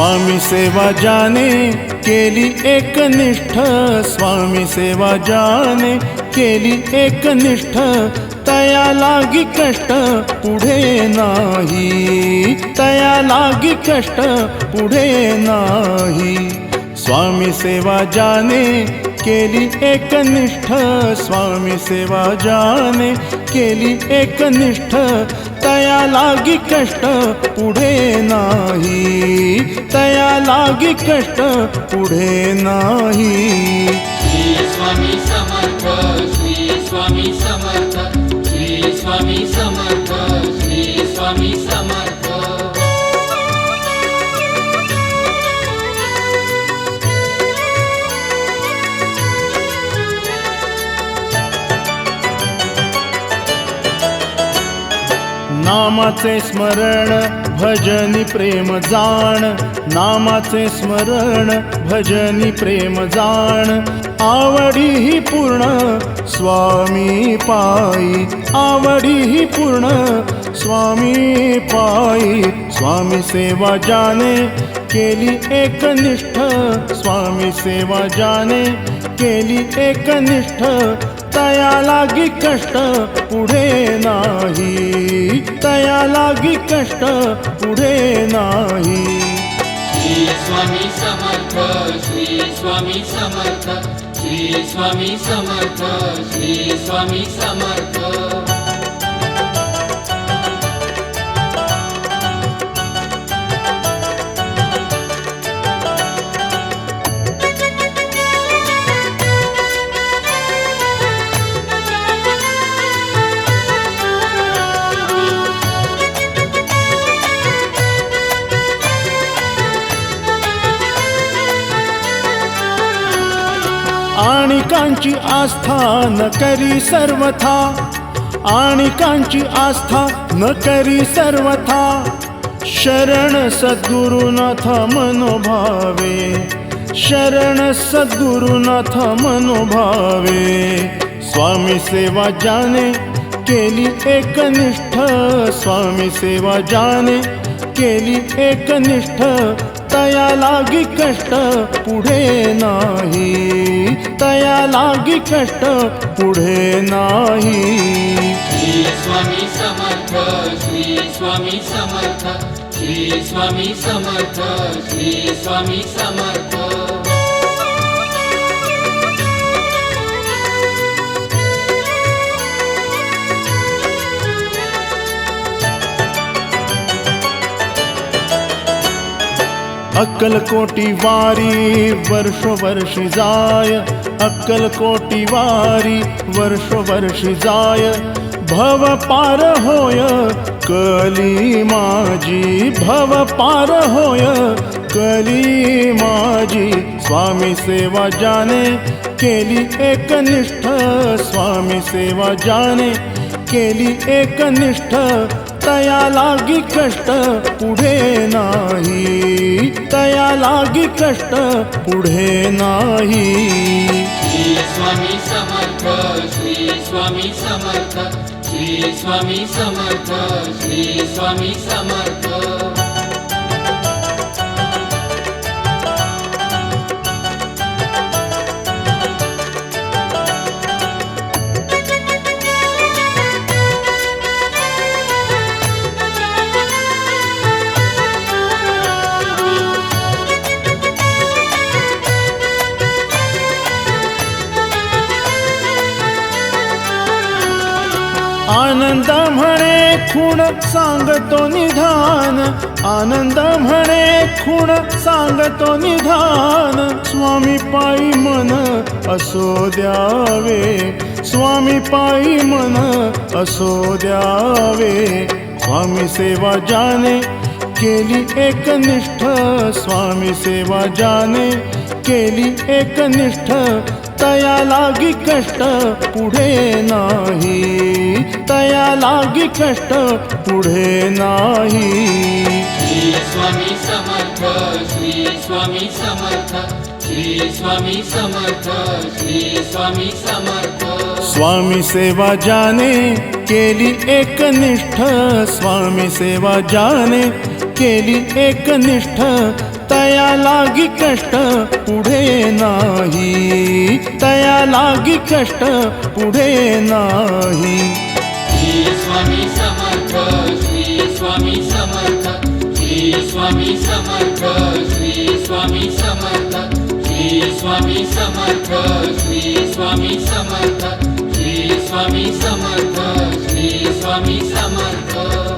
स्वामी सेवा जाने केली एकनिष्ठ, स्वामी सेवा जाने केली एकनिष्ठ, तया लागी कष्ट पुढे नाही, तया लागी कष्ट पुढे नाही। स्वामी सेवा जाने केली एकनिष्ठ, स्वामी सेवा जाने केली एकनिष्ठ, तया लागी कष्ट पुढे नाही, तया लागी कष्ट पुढे नाही। श्री स्वामी समर्थ, श्री स्वामी समर्थ, श्री स्वामी समर्थ, श्री स्वामी समर्थ। नामाचे स्मरण भजनी प्रेम जाण, नामाचे स्मरण भजनी प्रेम जाण, आवडी ही पूर्ण स्वामी पायी, आवडी ही पूर्ण स्वामी पायी। स्वामी सेवा जाने केली एकनिष्ठ, स्वामी सेवा जाने केली एकनिष्ठ, तया लागी कष्ट पुढे नाही, तया लागी कष्ट पुढे नाही। श्री स्वामी समर्थ, श्री स्वामी समर्थ, श्री स्वामी समर्थ, श्री स्वामी समर्थ। आणिकांची आस्था न करी सर्वथा, आणिकांची आस्था न करी सर्वथा, शरण सद्गुरुनाथ मनोभावे, शरण सद्गुरुनाथ मनोभावे। स्वामी सेवा जाने केली एकनिष्ठ, स्वामी सेवा जाने केली एकनिष्ठ, तया लागी कष्ट पुढे नाही, तया लागी कष्ट पुढे नाही। श्री स्वामी समर्थ, श्री स्वामी समर्थ, श्री स्वामी समर्थ, श्री स्वामी समर्थ। अक्कलकोटी वारी वर्षोवर्षी जाय, अक्कलकोटी वारी वर्षोवर्षी जाय, भव पार होय कली माझी, भव पार होय कली माझी। स्वामी सेवा जाने केली एकनिष्ठ, स्वामी सेवा जाने केली एकनिष्ठ, तया लागी कष्ट पुढे नाही, तया लागी कष्ट पुढे नाही। श्री स्वामी समर्थ, श्री स्वामी समर्थ, श्री स्वामी समर्थ, श्री स्वामी समर्थ। आनंद म्हणे खूण सांगतो निधान, आनंद म्हणे खूण सांगतो निधान, स्वामी पायी मन असो द्यावे, स्वामी पायी मन असो द्यावे। स्वामी सेवा जाने केली एकनिष्ठ, स्वामी सेवा जाने केली एकनिष्ठ, तया लागी कष्ट पुढे नाही, तया लागी कष्ट पुढे नाही। श्री स्वामी समर्थ, श्री स्वामी समर्थ, श्री स्वामी समर्थ, श्री स्वामी समर्थ। स्वामी सेवा जाने केली एकनिष्ठ, स्वामी सेवा जाने केली एकनिष्ठ, तया लागी कष्ट पुढे नाही, तया लागी कष्ट पुढे नाही. श्री स्वामी समर्थ, श्री स्वामी समर्थ, श्री स्वामी समर्थ, श्री स्वामी समर्थ, श्री स्वामी समर्थ, श्री स्वामी समर्थ, श्री स्वामी समर्थ, श्री स्वामी समर्थ.